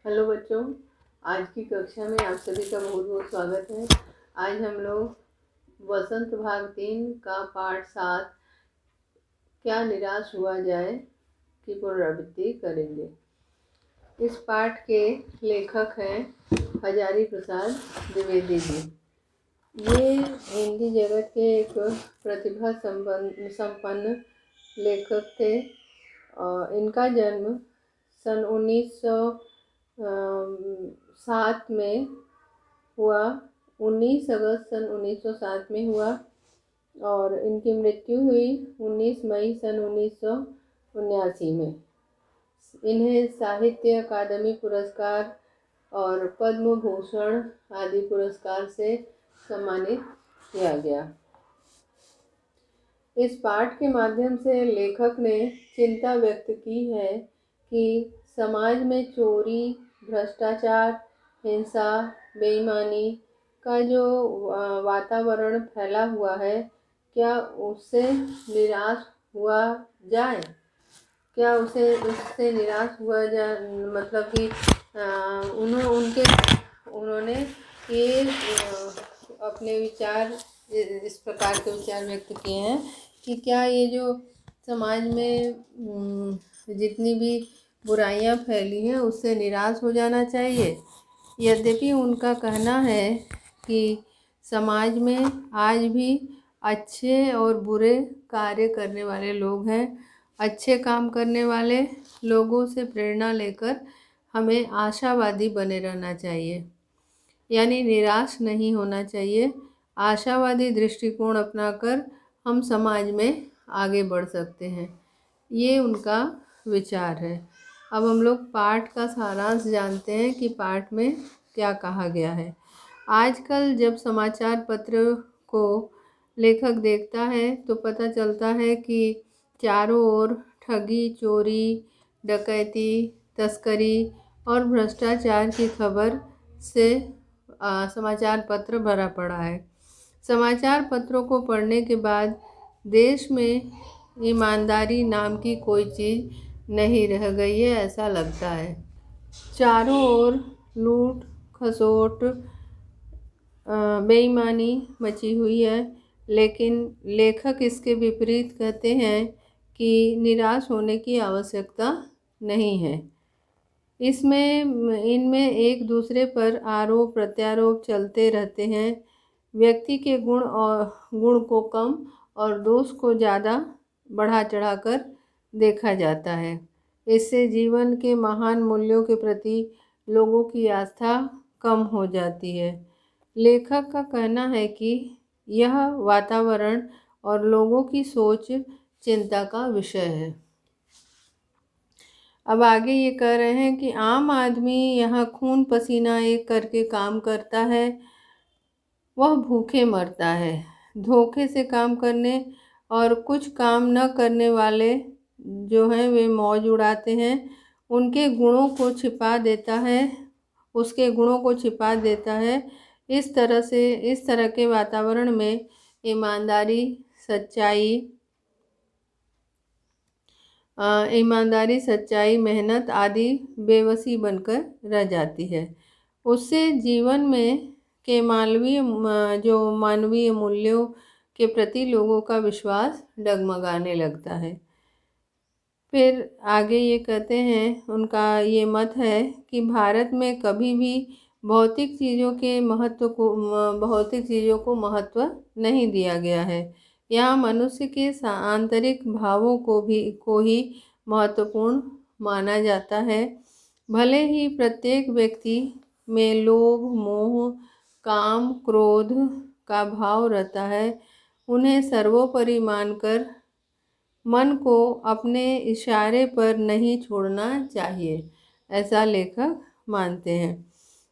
Hello बच्चों, आज की कक्षा में आप सभी का बहुत बहुत स्वागत है। आज हम लोग वसंत भाग 3 का पाठ 7 क्या निराश हुआ जाए की पुनरावृत्ति करेंगे। इस पाठ के लेखक हैं हजारी प्रसाद द्विवेदी जी। ये हिंदी जगत के एक प्रतिभा संपन्न लेखक थे। इनका जन्म सन 1907 में हुआ। 19 अगस्त सन 1907 में हुआ और इनकी मृत्यु हुई 19 मई सन 1979 में। इन्हें साहित्य अकादमी पुरस्कार और पद्म भूषण आदि पुरस्कार से सम्मानित किया गया। इस पाठ के माध्यम से लेखक ने चिंता व्यक्त की है कि समाज में चोरी, भ्रष्टाचार, हिंसा, बेईमानी का जो वातावरण फैला हुआ है, क्या उससे निराश हुआ जाए? क्या उससे निराश हुआ जाए, मतलब कि उन्होंने ये अपने विचार इस प्रकार के विचार व्यक्त किए हैं कि क्या ये जो समाज में जितनी भी बुराइयां फैली हैं उससे निराश हो जाना चाहिए। यद्यपि उनका कहना है कि समाज में आज भी अच्छे और बुरे कार्य करने वाले लोग हैं। अच्छे काम करने वाले लोगों से प्रेरणा लेकर हमें आशावादी बने रहना चाहिए, यानी निराश नहीं होना चाहिए। आशावादी दृष्टिकोण अपनाकर हम समाज में आगे बढ़ सकते हैं, ये उनका विचार है। अब हम लोग पाठ का सारांश जानते हैं कि पाठ में क्या कहा गया है। आजकल जब समाचार पत्र को लेखक देखता है तो पता चलता है कि चारों ओर ठगी, चोरी, डकैती, तस्करी और भ्रष्टाचार की खबर से समाचार पत्र भरा पड़ा है। समाचार पत्रों को पढ़ने के बाद देश में ईमानदारी नाम की कोई चीज़ नहीं रह गई है, ऐसा लगता है। चारों ओर लूट खसोट, बेईमानी मची हुई है, लेकिन लेखक इसके विपरीत कहते हैं कि निराश होने की आवश्यकता नहीं है। इनमें एक दूसरे पर आरोप प्रत्यारोप चलते रहते हैं। व्यक्ति के गुण को कम और दोष को ज़्यादा बढ़ा चढ़ाकर देखा जाता है। इससे जीवन के महान मूल्यों के प्रति लोगों की आस्था कम हो जाती है। लेखक का कहना है कि यह वातावरण और लोगों की सोच चिंता का विषय है। अब आगे ये कह रहे हैं कि आम आदमी यहाँ खून पसीना एक करके काम करता है, वह भूखे मरता है। धोखे से काम करने और कुछ काम न करने वाले जो हैं वे मौज उड़ाते हैं। उसके गुणों को छिपा देता है। इस तरह के वातावरण में ईमानदारी, सच्चाई, मेहनत आदि बेबसी बनकर रह जाती है। उससे जीवन में के मानवीय मूल्यों के प्रति लोगों का विश्वास डगमगाने लगता है। फिर आगे ये कहते हैं, उनका ये मत है कि भारत में कभी भी भौतिक चीज़ों को महत्व नहीं दिया गया है। यहाँ मनुष्य के आंतरिक भावों को ही महत्वपूर्ण माना जाता है। भले ही प्रत्येक व्यक्ति में लोभ, मोह, काम, क्रोध का भाव रहता है, उन्हें सर्वोपरि मानकर मन को अपने इशारे पर नहीं छोड़ना चाहिए, ऐसा लेखक मानते हैं।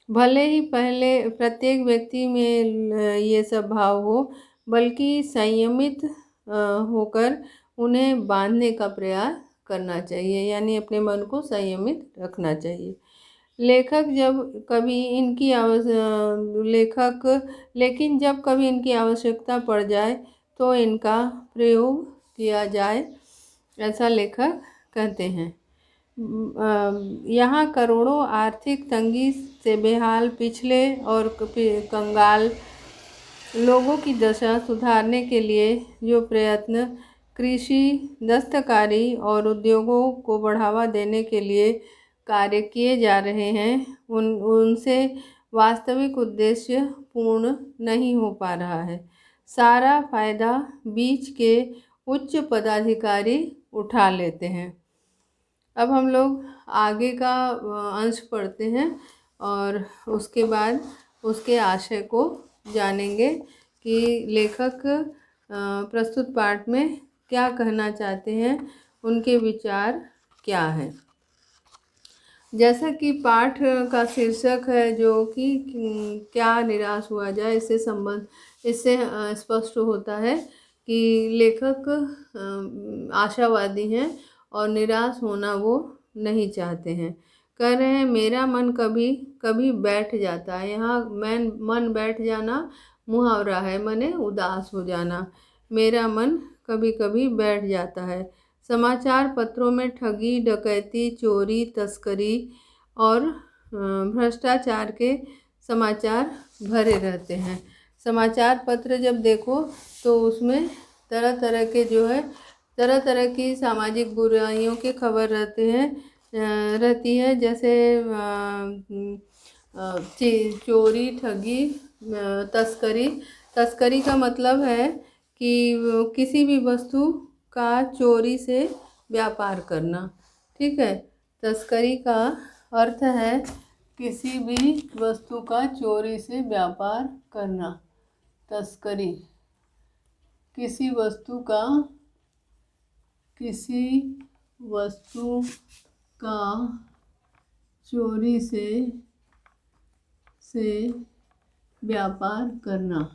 भले ही प्रत्येक व्यक्ति में ये सब भाव हो, बल्कि संयमित होकर उन्हें बांधने का प्रयास करना चाहिए, यानी अपने मन को संयमित रखना चाहिए। लेकिन जब कभी इनकी आवश्यकता पड़ जाए तो इनका प्रयोग किया जाए, ऐसा लेखक कहते हैं। यहाँ करोड़ों आर्थिक तंगी से बेहाल पिछले और कंगाल लोगों की दशा सुधारने के लिए जो प्रयत्न कृषि, दस्तकारी और उद्योगों को बढ़ावा देने के लिए कार्य किए जा रहे हैं, उनसे वास्तविक उद्देश्य पूर्ण नहीं हो पा रहा है। सारा फायदा बीच के उच्च पदाधिकारी उठा लेते हैं। अब हम लोग आगे का अंश पढ़ते हैं और उसके बाद उसके आशय को जानेंगे कि लेखक प्रस्तुत पाठ में क्या कहना चाहते हैं, उनके विचार क्या हैं। जैसा कि पाठ का शीर्षक है जो कि क्या निराश हुआ जाए, इससे स्पष्ट होता है कि लेखक आशावादी हैं और निराश होना वो नहीं चाहते हैं। कह रहे हैं मेरा मन कभी कभी बैठ जाता है। यहाँ मन बैठ जाना मुहावरा है, माने उदास हो जाना। मेरा मन कभी कभी बैठ जाता है। समाचार पत्रों में ठगी, डकैती, चोरी, तस्करी और भ्रष्टाचार के समाचार भरे रहते हैं। समाचार पत्र जब देखो तो उसमें तरह तरह की सामाजिक बुराइयों की खबर रहती है। जैसे चोरी, ठगी, तस्करी का मतलब है कि किसी भी वस्तु का चोरी से व्यापार करना। ठीक है, तस्करी का अर्थ है किसी भी वस्तु का चोरी से व्यापार करना। तस्करी किसी वस्तु का चोरी से व्यापार करना।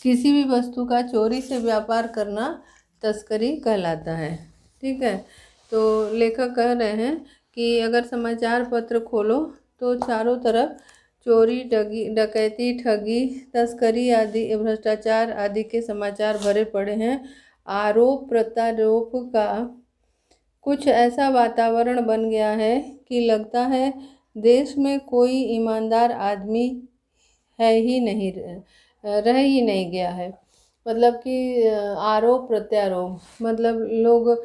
किसी भी वस्तु का चोरी से व्यापार करना तस्करी कहलाता है। ठीक है, तो लेखक कह रहे हैं कि अगर समाचार पत्र खोलो तो चारों तरफ चोरी, डकैती, ठगी, तस्करी आदि, भ्रष्टाचार आदि के समाचार भरे पड़े हैं। आरोप प्रत्यारोप का कुछ ऐसा वातावरण बन गया है कि लगता है देश में कोई ईमानदार आदमी रह ही नहीं गया है। मतलब कि आरोप प्रत्यारोप मतलब लोग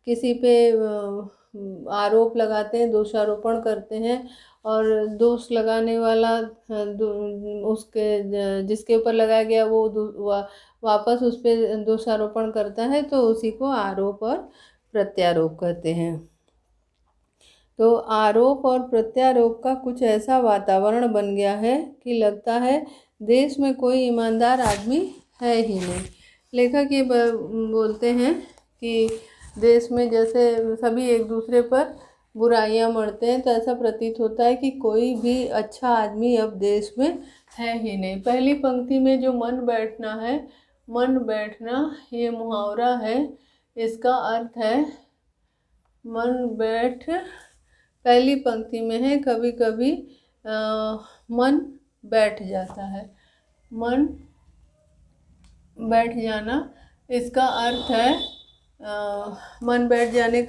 किसी पे आरोप लगाते हैं, दोषारोपण करते हैं और दोष लगाने वाला उसके जिसके ऊपर लगाया गया वो वापस उस पर दोषारोपण करता है, तो उसी को आरोप और प्रत्यारोप कहते हैं। तो आरोप और प्रत्यारोप का कुछ ऐसा वातावरण बन गया है कि लगता है देश में कोई ईमानदार आदमी है ही नहीं। लेखक ये बोलते हैं कि देश में जैसे सभी एक दूसरे पर बुराइयां मढ़ते हैं, तो ऐसा प्रतीत होता है कि कोई भी अच्छा आदमी अब देश में है ही नहीं। पहली पंक्ति में जो मन बैठना ये मुहावरा है। इसका अर्थ है पहली पंक्ति में है कभी कभी मन बैठ जाता है। मन बैठ जाना, इसका अर्थ है मन बैठ जाने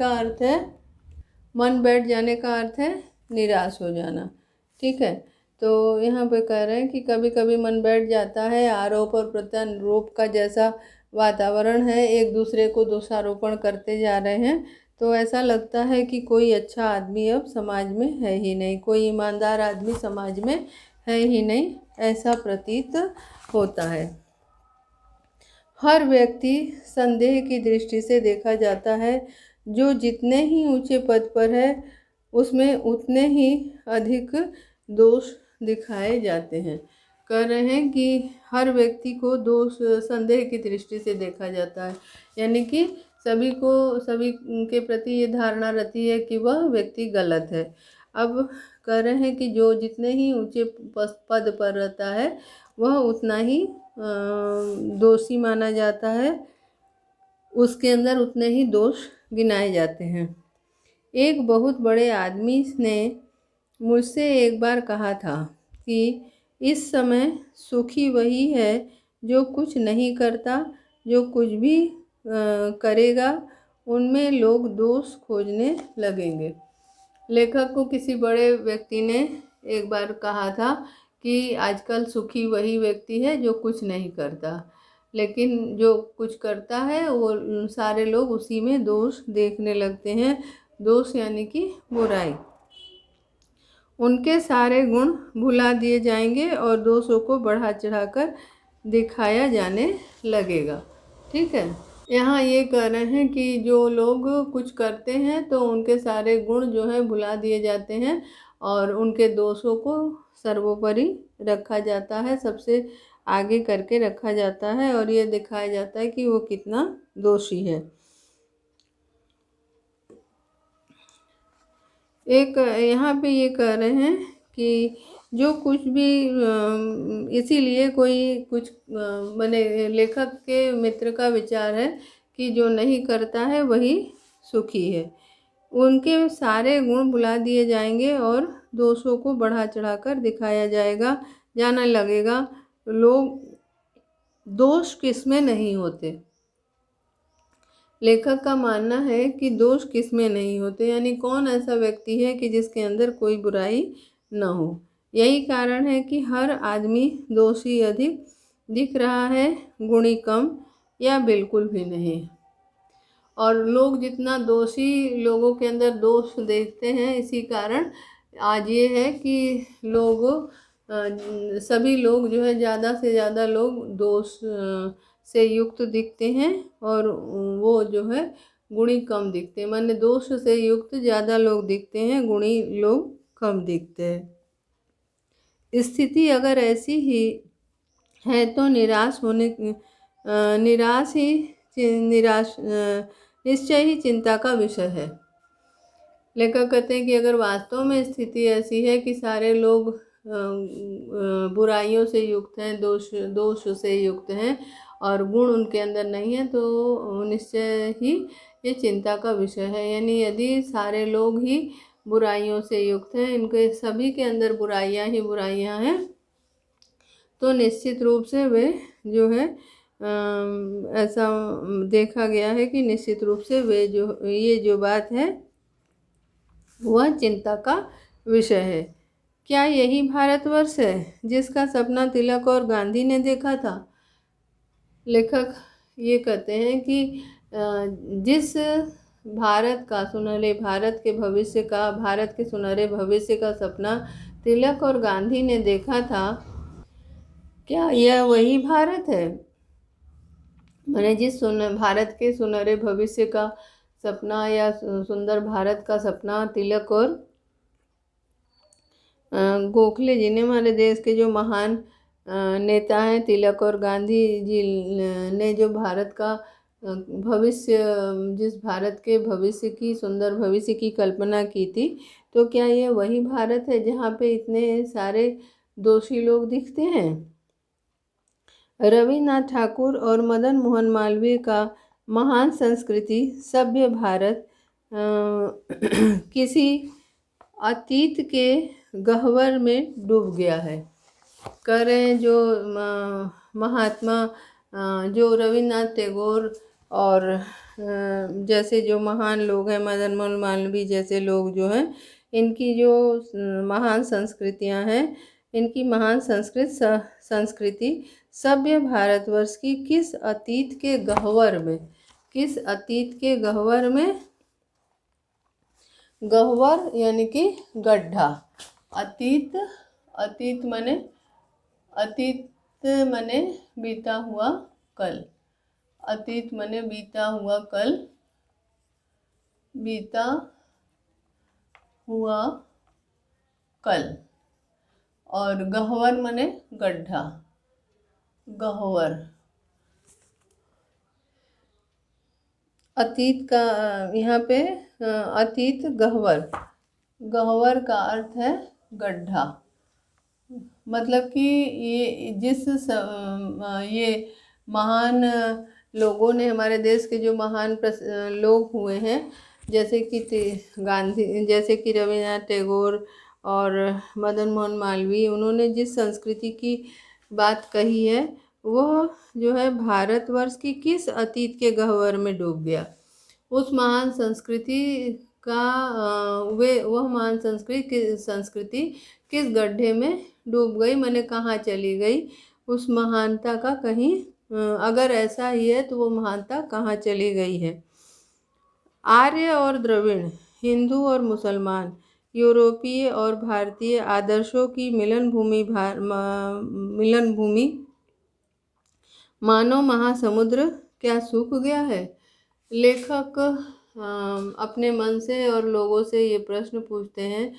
का अर्थ है निराश हो जाना। ठीक है, तो यहाँ पे कह रहे हैं कि कभी कभी मन बैठ जाता है। आरोप और प्रत्यारोप का जैसा वातावरण है, एक दूसरे को दोषारोपण करते जा रहे हैं, तो ऐसा लगता है कि कोई अच्छा आदमी अब समाज में है ही नहीं, कोई ईमानदार आदमी समाज में है ही नहीं, ऐसा प्रतीत होता है। हर व्यक्ति संदेह की दृष्टि से देखा जाता है। जो जितने ही ऊंचे पद पर है उसमें उतने ही अधिक दोष दिखाए जाते हैं। कह रहे हैं कि हर व्यक्ति को संदेह की दृष्टि से देखा जाता है, यानी कि सभी के प्रति ये धारणा रहती है कि वह व्यक्ति गलत है। अब कह रहे हैं कि जो जितने ही ऊंचे पद पर रहता है वह उतना ही दोषी माना जाता है, उसके अंदर उतने ही दोष गिनाए जाते हैं। एक बहुत बड़े आदमी ने मुझसे एक बार कहा था कि इस समय सुखी वही है जो कुछ नहीं करता, जो कुछ भी करेगा उनमें लोग दोष खोजने लगेंगे। लेखक को किसी बड़े व्यक्ति ने एक बार कहा था कि आजकल सुखी वही व्यक्ति है जो कुछ नहीं करता, लेकिन जो कुछ करता है वो सारे लोग उसी में दोष देखने लगते हैं। दोष यानी कि बुराई। उनके सारे गुण भुला दिए जाएंगे और दोषों को बढ़ा चढ़ाकर दिखाया जाने लगेगा। ठीक है, यहाँ ये कह रहे हैं कि जो लोग कुछ करते हैं तो उनके सारे गुण जो हैं भुला दिए जाते हैं और उनके दोषों को सर्वोपरि रखा जाता है, सबसे आगे करके रखा जाता है और ये दिखाया जाता है कि वो कितना दोषी है। एक यहाँ पे ये कह रहे हैं कि जो कुछ भी इसीलिए कोई कुछ माने लेखक के मित्र का विचार है कि जो नहीं करता है वही सुखी है। उनके सारे गुण भुला दिए जाएंगे और दोषों को बढ़ा चढ़ाकर दिखाया जाने लगेगा। लोग दोष किसमें नहीं होते। लेखक का मानना है कि दोष किसमें नहीं होते, यानी कौन ऐसा व्यक्ति है कि जिसके अंदर कोई बुराई न हो। यही कारण है कि हर आदमी दोषी अधिक दिख रहा है, गुणी कम या बिल्कुल भी नहीं। और लोग जितना दोषी लोगों के अंदर दोष देखते हैं, इसी कारण आज ये है कि लोग सभी लोग जो है ज़्यादा से ज़्यादा लोग दोष से युक्त दिखते हैं और वो जो है गुणी कम दिखते हैं। माने दोष से युक्त ज़्यादा लोग दिखते हैं, गुणी लोग कम दिखते हैं। स्थिति अगर ऐसी ही है तो निश्चय ही चिंता का विषय है। लेखक कहते हैं कि अगर वास्तव में स्थिति ऐसी है कि सारे लोग बुराइयों से युक्त हैं, दोष से युक्त हैं और गुण उनके अंदर नहीं है, तो निश्चय ही ये चिंता का विषय है। यानी यदि सारे लोग ही बुराइयों से युक्त हैं, इनके सभी के अंदर बुराइयां ही बुराइयां हैं, तो निश्चित रूप से वे जो है ऐसा देखा गया है कि निश्चित रूप से वे ये जो बात है वह चिंता का विषय है। क्या यही भारतवर्ष है जिसका सपना तिलक और गांधी ने देखा था? लेखक ये कहते हैं कि जिस भारत के सुनहरे भविष्य का सपना तिलक और गांधी ने देखा था, क्या यह वही भारत है? मैंने जिस भारत के सुनहरे भविष्य का सपना या सुंदर भारत का सपना तिलक और गोखले जी ने, हमारे देश के जो महान नेता हैं तिलक और गांधी जी ने जो भारत का भविष्य, जिस भारत के भविष्य की सुंदर भविष्य की कल्पना की थी, तो क्या ये वही भारत है जहाँ पे इतने सारे दोषी लोग दिखते हैं? रविन्द्रनाथ ठाकुर और मदन मोहन मालवीय का महान संस्कृति सभ्य भारत किसी अतीत के गह्वर में डूब गया है। कह रहे हैं जो महात्मा जो रविन्द्रनाथ टैगोर और जैसे जो महान लोग हैं, मदन मोहन मालवीय जैसे लोग जो हैं, इनकी जो महान संस्कृतियां हैं, इनकी महान संस्कृति सभ्य भारतवर्ष की किस अतीत के गह्वर में, गह्वर यानी कि गड्ढा, अतीत मने बीता हुआ कल, अतीत मने बीता हुआ कल और गह्वर मने गड्ढा, गह्वर। अतीत का यहाँ पे अतीत गह्वर का अर्थ है गड्ढा। मतलब कि ये महान लोगों ने, हमारे देश के जो महान लोग हुए हैं, जैसे कि रविन्द्रनाथ टैगोर और मदन मोहन मालवीय, उन्होंने जिस संस्कृति की बात कही है वह जो है भारतवर्ष की किस अतीत के गह्वर में डूब गया? उस महान संस्कृति का वह महान संस्कृति किस गड्ढे में डूब गई, माने कहाँ चली गई? उस महानता का कहीं अगर ऐसा ही है तो वो महानता कहाँ चली गई है? आर्य और द्रविड़, हिंदू और मुसलमान, यूरोपीय और भारतीय आदर्शों की मिलन भूमि मानव महासमुद्र क्या सूख गया है? लेखक अपने मन से और लोगों से ये प्रश्न पूछते हैं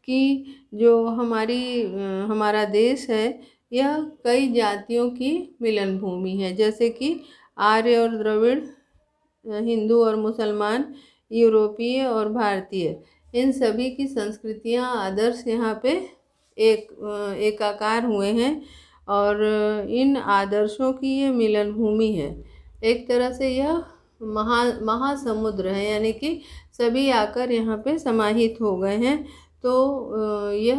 कि जो हमारा देश है यह कई जातियों की मिलन भूमि है, जैसे कि आर्य और द्रविड़, हिंदू और मुसलमान, यूरोपीय और भारतीय, इन सभी की संस्कृतियाँ आदर्श यहाँ पे एकाकार हुए हैं और इन आदर्शों की ये मिलन भूमि है। एक तरह से यह महासमुद्र है, यानी कि सभी आकर यहाँ पे समाहित हो गए हैं। तो यह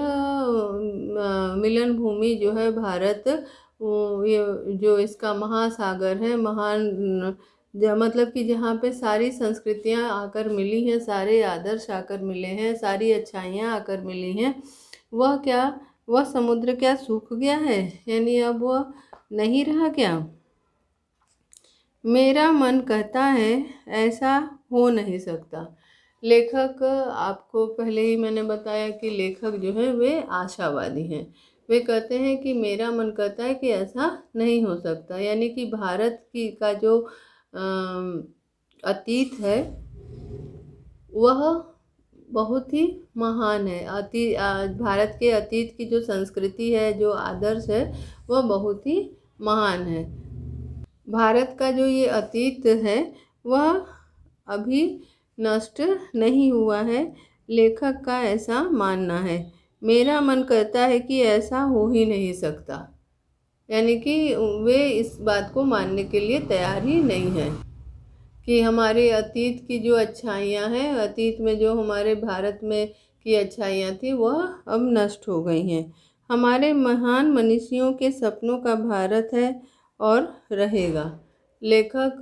मिलन भूमि जो है भारत, ये जो इसका महासागर है, महान मतलब कि जहाँ पे सारी संस्कृतियाँ आकर मिली हैं, सारे आदर्श आकर मिले हैं, सारी अच्छाइयाँ आकर मिली हैं, वह समुद्र क्या सूख गया है? यानी अब वह नहीं रहा क्या? मेरा मन कहता है ऐसा हो नहीं सकता। लेखक, आपको पहले ही मैंने बताया कि लेखक जो है वे आशावादी हैं। वे कहते हैं कि मेरा मन कहता है कि ऐसा नहीं हो सकता, यानी कि भारत का जो अतीत है वह बहुत ही महान है। भारत के अतीत की जो संस्कृति है, जो आदर्श है, वह बहुत ही महान है। भारत का जो ये अतीत है वह अभी नष्ट नहीं हुआ है, लेखक का ऐसा मानना है। मेरा मन कहता है कि ऐसा हो ही नहीं सकता, यानी कि वे इस बात को मानने के लिए तैयार ही नहीं है कि हमारे अतीत की जो अच्छाइयाँ हैं, अतीत में जो हमारे भारत में की अच्छाइयाँ थी वह अब नष्ट हो गई हैं। हमारे महान मनीषियों के सपनों का भारत है और रहेगा। लेखक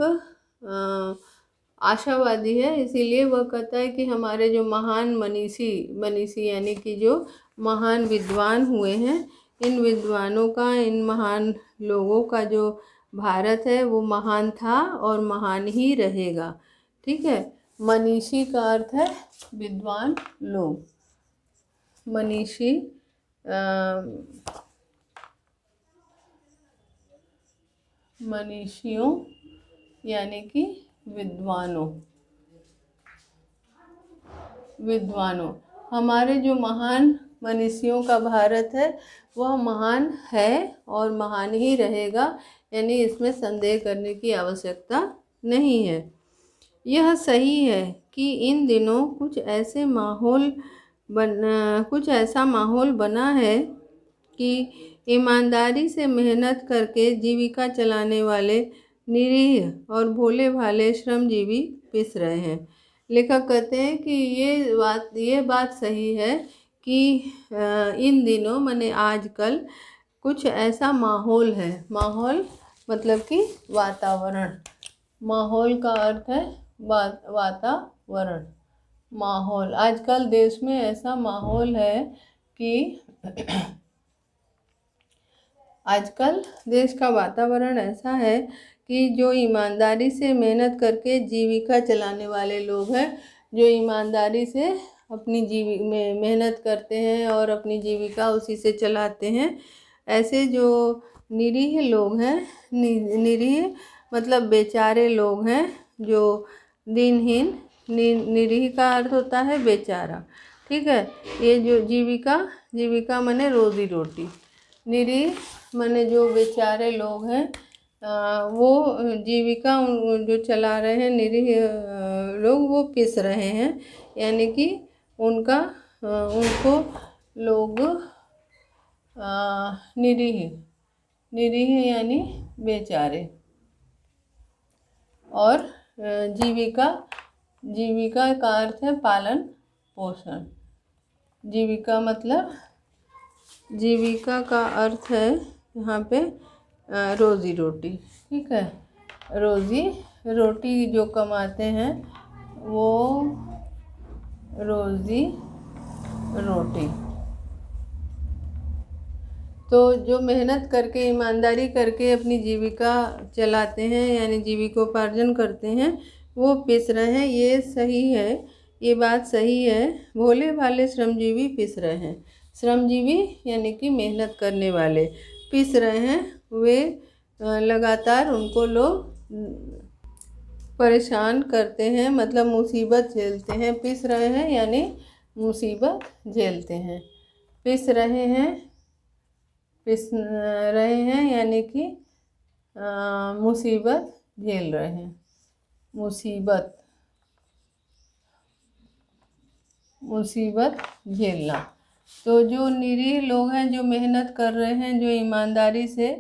आशावादी है, इसीलिए वह कहता है कि हमारे जो महान मनीषी यानी कि जो महान विद्वान हुए हैं, इन विद्वानों का, इन महान लोगों का जो भारत है वो महान था और महान ही रहेगा। ठीक है, मनीषी का अर्थ है विद्वान लोग। मनीषी मनीषियों यानी कि विद्वानों। हमारे जो महान मनीषियों का भारत है वह महान है और महान ही रहेगा, यानी इसमें संदेह करने की आवश्यकता नहीं है। यह सही है कि इन दिनों कुछ ऐसा माहौल बना है कि ईमानदारी से मेहनत करके जीविका चलाने वाले निरीह और भोले भाले श्रमजीवी पिस रहे हैं। लेखक कहते हैं कि ये बात सही है कि इन दिनों माने आजकल कुछ ऐसा माहौल है। माहौल मतलब कि वातावरण। माहौल का अर्थ है वातावरण। माहौल, आजकल देश में ऐसा माहौल है कि आजकल देश का वातावरण ऐसा है कि जो ईमानदारी से मेहनत करके जीविका चलाने वाले लोग हैं, जो ईमानदारी से अपनी मेहनत करते हैं और अपनी जीविका उसी से चलाते हैं, ऐसे जो निरीह लोग हैं, निरीह मतलब बेचारे लोग हैं, जो दिनहीन, निरीह का अर्थ होता है बेचारा। ठीक है, ये जो जीविका माने रोजी रोटी, निरीह माने जो बेचारे लोग हैं, वो जीविका जो चला रहे हैं, निरीह लोग वो पिस रहे हैं, यानी कि उनको लोग निरीह यानी बेचारे। और जीविका का अर्थ है पालन पोषण। जीविका मतलब, जीविका का अर्थ है यहाँ पे रोज़ी रोटी। ठीक है, रोज़ी रोटी जो कमाते हैं वो रोज़ी रोटी। तो जो मेहनत करके ईमानदारी करके अपनी जीविका चलाते हैं यानी जीविकोपार्जन करते हैं वो पिस रहे हैं, ये सही है, ये बात सही है। भोले भाले श्रमजीवी पिस रहे हैं। श्रमजीवी यानी कि मेहनत करने वाले पिस रहे हैं, वे लगातार उनको लोग परेशान करते हैं, मतलब मुसीबत झेलते हैं। पिस रहे हैं यानी मुसीबत झेलते हैं। पिस रहे हैं यानी कि मुसीबत झेल रहे हैं। मुसीबत झेलना। तो जो निरीह लोग हैं, जो मेहनत कर रहे हैं, जो ईमानदारी से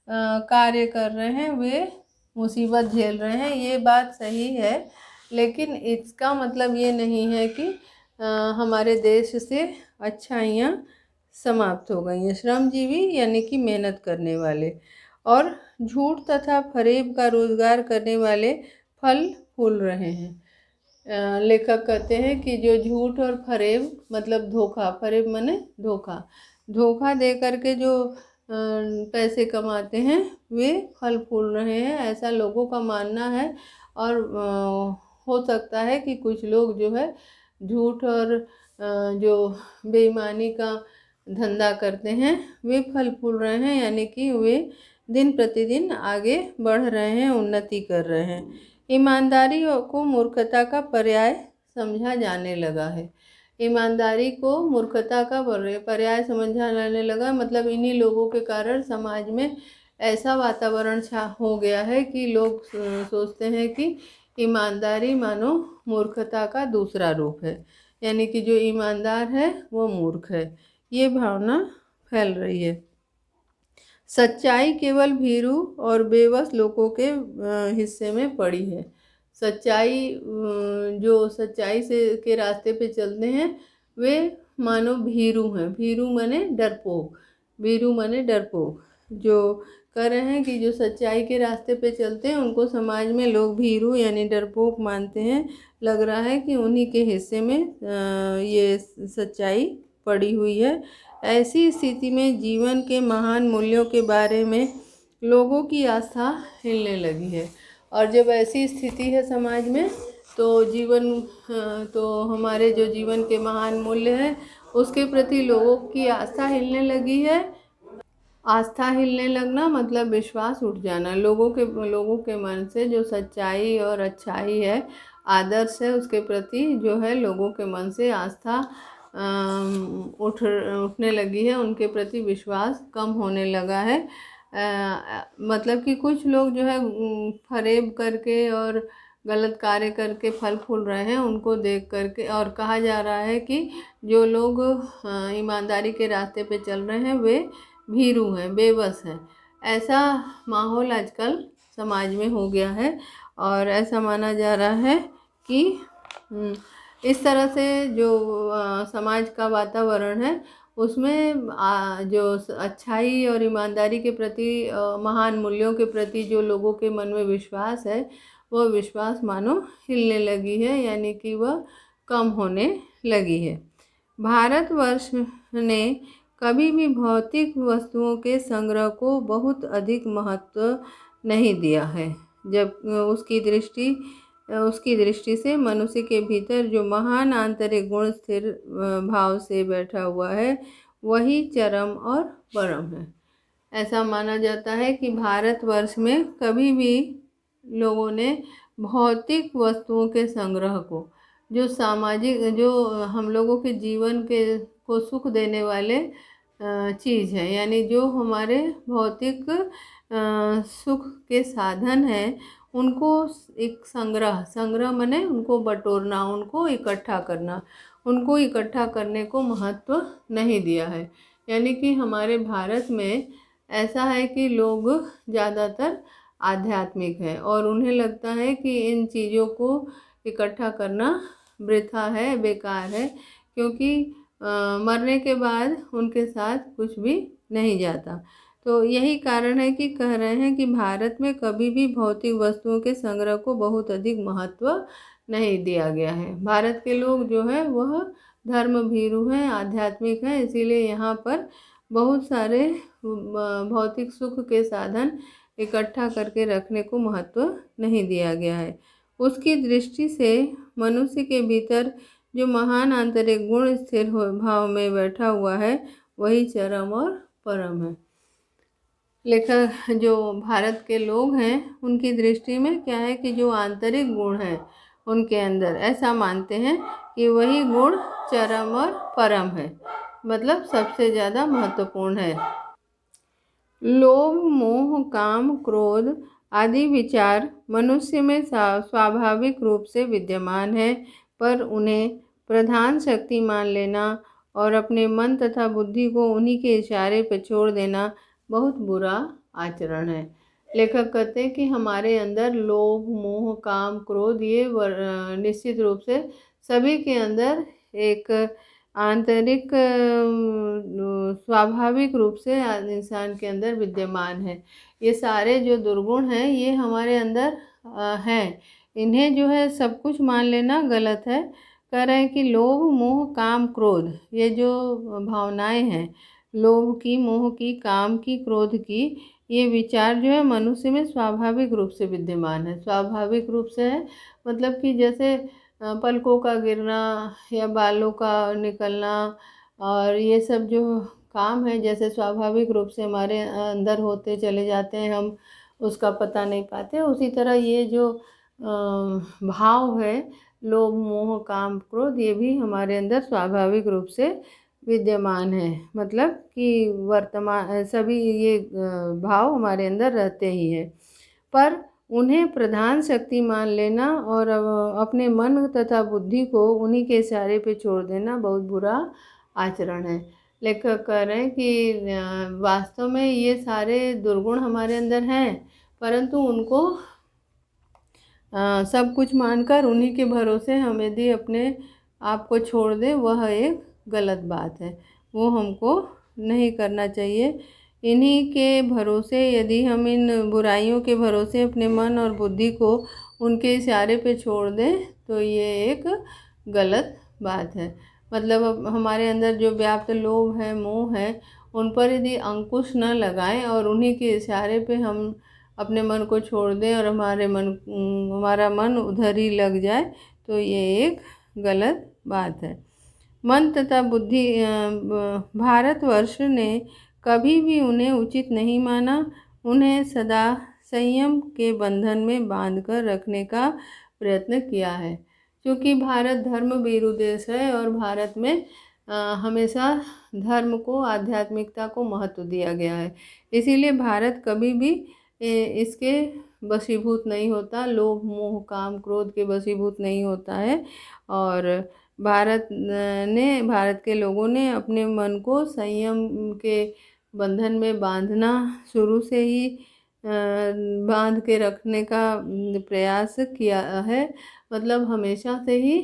कार्य कर रहे हैं, वे मुसीबत झेल रहे हैं, ये बात सही है। लेकिन इसका मतलब ये नहीं है कि हमारे देश से अच्छाइयाँ समाप्त हो गई हैं। श्रमजीवी यानी कि मेहनत करने वाले और झूठ तथा फरेब का रोजगार करने वाले फल फूल रहे हैं। लेखक कहते हैं कि जो झूठ और फरेब मतलब धोखा, फरेब माने धोखा दे करके जो पैसे कमाते हैं वे फल फूल रहे हैं, ऐसा लोगों का मानना है। और हो सकता है कि कुछ लोग जो है झूठ और जो बेईमानी का धंधा करते हैं वे फल फूल रहे हैं, यानी कि वे दिन प्रतिदिन आगे बढ़ रहे हैं, उन्नति कर रहे हैं। ईमानदारी को मूर्खता का पर्याय समझा जाने लगा है। ईमानदारी को मूर्खता का पर्याय समझा जाने लगा, मतलब इन्हीं लोगों के कारण समाज में ऐसा वातावरण हो गया है कि लोग सोचते हैं कि ईमानदारी मानो मूर्खता का दूसरा रूप है, यानी कि जो ईमानदार है वो मूर्ख है, ये भावना फैल रही है। सच्चाई केवल भीरू और बेबस लोगों के हिस्से में पड़ी है। सच्चाई जो सच्चाई से के रास्ते पे चलते हैं वे मानो भीरू हैं। भीरू माने डरपोक। जो कह रहे हैं कि जो सच्चाई के रास्ते पे चलते हैं उनको समाज में लोग भीरू यानी डरपोक मानते हैं। लग रहा है कि उन्हीं के हिस्से में ये सच्चाई पड़ी हुई है। ऐसी स्थिति में जीवन के महान मूल्यों के बारे में लोगों की आस्था हिलने लगी है। और जब ऐसी स्थिति है समाज में तो हमारे जो जीवन के महान मूल्य हैं उसके प्रति लोगों की आस्था हिलने लगी है। आस्था हिलने लगना मतलब विश्वास उठ जाना। लोगों के मन से जो सच्चाई और अच्छाई है, आदर्श है, उसके प्रति जो है लोगों के मन से आस्था उठने लगी है, उनके प्रति विश्वास कम होने लगा है। मतलब कि कुछ लोग जो है फरेब करके और गलत कार्य करके फल फूल रहे हैं, उनको देख करके और कहा जा रहा है कि जो लोग ईमानदारी के रास्ते पे चल रहे हैं वे भीरू हैं, बेबस हैं। ऐसा माहौल आजकल समाज में हो गया है और ऐसा माना जा रहा है कि इस तरह से जो समाज का वातावरण है उसमें जो अच्छाई और ईमानदारी के प्रति महान मूल्यों के प्रति जो लोगों के मन में विश्वास है वह विश्वास मानो हिलने लगी है, यानी कि वह कम होने लगी है। भारतवर्ष ने कभी भी भौतिक वस्तुओं के संग्रह को बहुत अधिक महत्व नहीं दिया है, जब उसकी दृष्टि से मनुष्य के भीतर जो महान आंतरिक गुण स्थिर भाव से बैठा हुआ है वही चरम और परम है। ऐसा माना जाता है कि भारतवर्ष में कभी भी लोगों ने भौतिक वस्तुओं के संग्रह को, जो हम लोगों के जीवन को सुख देने वाले चीज़ है, यानी जो हमारे भौतिक सुख के साधन हैं, उनको एक संग्रह माने उनको बटोरना, उनको इकट्ठा करने को महत्व नहीं दिया है। यानी कि हमारे भारत में ऐसा है कि लोग ज़्यादातर आध्यात्मिक है और उन्हें लगता है कि इन चीज़ों को इकट्ठा करना वृथा है, बेकार है, क्योंकि मरने के बाद उनके साथ कुछ भी नहीं जाता। तो यही कारण है कि कह रहे हैं कि भारत में कभी भी भौतिक वस्तुओं के संग्रह को बहुत अधिक महत्व नहीं दिया गया है। भारत के लोग जो है वह धर्म भीरू हैं, आध्यात्मिक हैं, इसीलिए यहाँ पर बहुत सारे भौतिक सुख के साधन इकट्ठा करके रखने को महत्व नहीं दिया गया है। उसकी दृष्टि से मनुष्य के भीतर जो महान आंतरिक गुण स्थिर भाव में बैठा हुआ है वही चरम और परम है। लेखक जो भारत के लोग हैं उनकी दृष्टि में क्या है कि जो आंतरिक गुण है उनके अंदर ऐसा मानते हैं कि वही गुण चरम और परम है, मतलब सबसे ज़्यादा महत्वपूर्ण है। लोभ, मोह, काम, क्रोध आदि विचार मनुष्य में स्वाभाविक रूप से विद्यमान है, पर उन्हें प्रधान शक्ति मान लेना और अपने मन तथा बुद्धि को उन्हीं के इशारे पर छोड़ देना बहुत बुरा आचरण है। लेखक कहते हैं कि हमारे अंदर लोभ, मोह, काम, क्रोध ये निश्चित रूप से सभी के अंदर एक आंतरिक स्वाभाविक रूप से इंसान के अंदर विद्यमान है। ये सारे जो दुर्गुण हैं ये हमारे अंदर हैं। इन्हें जो है सब कुछ मान लेना गलत है। कह रहे हैं कि लोभ, मोह, काम, क्रोध ये जो भावनाएं हैं, लोभ की, मोह की, काम की, क्रोध की, ये विचार जो है मनुष्य में स्वाभाविक रूप से विद्यमान है। स्वाभाविक रूप से है मतलब कि जैसे पलकों का गिरना या बालों का निकलना और ये सब जो काम है जैसे स्वाभाविक रूप से हमारे अंदर होते चले जाते हैं, हम उसका पता नहीं पाते। उसी तरह ये जो भाव है लोभ, मोह, काम, क्रोध ये भी हमारे अंदर स्वाभाविक रूप से विद्यमान है, मतलब कि वर्तमान सभी ये भाव हमारे अंदर रहते ही हैं। पर उन्हें प्रधान शक्ति मान लेना और अपने मन तथा बुद्धि को उन्हीं के इशारे पे छोड़ देना बहुत बुरा आचरण है। लेखक कह रहे हैं कि वास्तव में ये सारे दुर्गुण हमारे अंदर हैं, परंतु उनको सब कुछ मानकर उन्हीं के भरोसे हम यदि अपने आप को छोड़ दें वह एक गलत बात है, वो हमको नहीं करना चाहिए। इन्हीं के भरोसे यदि हम इन बुराइयों के भरोसे अपने मन और बुद्धि को उनके इशारे पे छोड़ दें तो ये एक गलत बात है। मतलब अब हमारे अंदर जो व्याप्त लोभ है, मोह है, उन पर यदि अंकुश न लगाएं और उन्हीं के इशारे पे हम अपने मन को छोड़ दें और हमारा मन उधर ही लग जाए तो ये एक गलत बात है। मन तथा बुद्धि भारतवर्ष ने कभी भी उन्हें उचित नहीं माना। उन्हें सदा संयम के बंधन में बांधकर रखने का प्रयत्न किया है, क्योंकि भारत धर्म भीरू देश है और भारत में हमेशा धर्म को, आध्यात्मिकता को महत्व दिया गया है। इसीलिए भारत कभी भी इसके वशीभूत नहीं होता, लोभ, मोह, काम, क्रोध के वशीभूत नहीं होता है। और भारत के लोगों ने अपने मन को संयम के बंधन में बांधना शुरू से ही बांध के रखने का प्रयास किया है। मतलब हमेशा से ही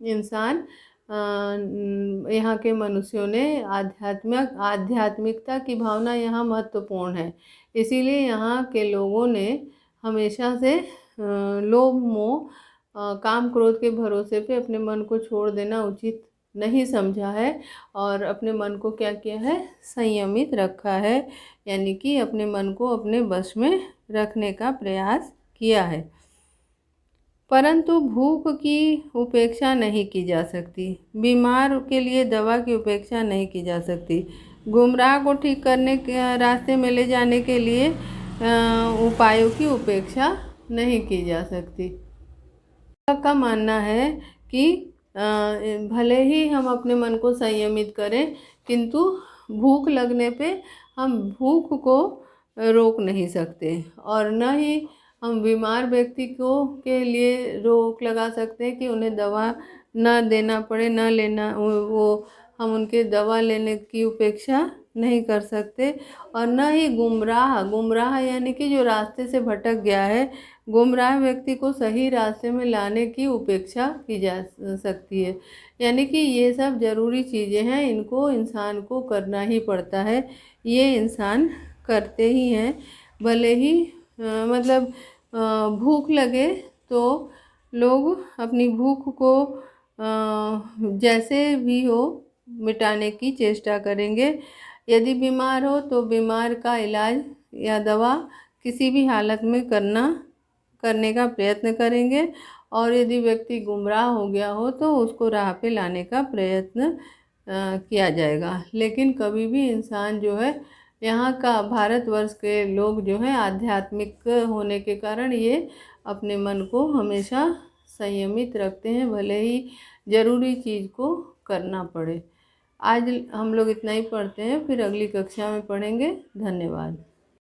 इंसान यहाँ के मनुष्यों ने आध्यात्मिकता की भावना यहाँ महत्वपूर्ण है। इसीलिए यहाँ के लोगों ने हमेशा से लोभ, मोह, काम, क्रोध के भरोसे पे अपने मन को छोड़ देना उचित नहीं समझा है और अपने मन को क्या किया है, संयमित रखा है, यानी कि अपने मन को अपने वश में रखने का प्रयास किया है। परंतु भूख की उपेक्षा नहीं की जा सकती, बीमार के लिए दवा की उपेक्षा नहीं की जा सकती, गुमराह को ठीक करने के रास्ते में ले जाने के लिए उपायों की उपेक्षा नहीं की जा सकती। का मानना है कि भले ही हम अपने मन को संयमित करें, किंतु भूख लगने पे हम भूख को रोक नहीं सकते और न ही हम बीमार व्यक्ति के लिए रोक लगा सकते हैं कि उन्हें दवा न देना पड़े, न लेना, वो हम उनके दवा लेने की उपेक्षा नहीं कर सकते। और न ही गुमराह यानी कि जो रास्ते से भटक गया है, गुमराह व्यक्ति को सही रास्ते में लाने की उपेक्षा की जा सकती है। यानी कि ये सब ज़रूरी चीज़ें हैं, इनको इंसान को करना ही पड़ता है, ये इंसान करते ही हैं। भले ही मतलब भूख लगे तो लोग अपनी भूख को जैसे भी हो मिटाने की चेष्टा करेंगे। यदि बीमार हो तो बीमार का इलाज या दवा किसी भी हालत में करने का प्रयत्न करेंगे। और यदि व्यक्ति गुमराह हो गया हो तो उसको राह पे लाने का प्रयत्न किया जाएगा। लेकिन कभी भी इंसान जो है, यहाँ का भारतवर्ष के लोग जो है आध्यात्मिक होने के कारण ये अपने मन को हमेशा संयमित रखते हैं, भले ही ज़रूरी चीज़ को करना पड़े। आज हम लोग इतना ही पढ़ते हैं, फिर अगली कक्षा में पढ़ेंगे। धन्यवाद।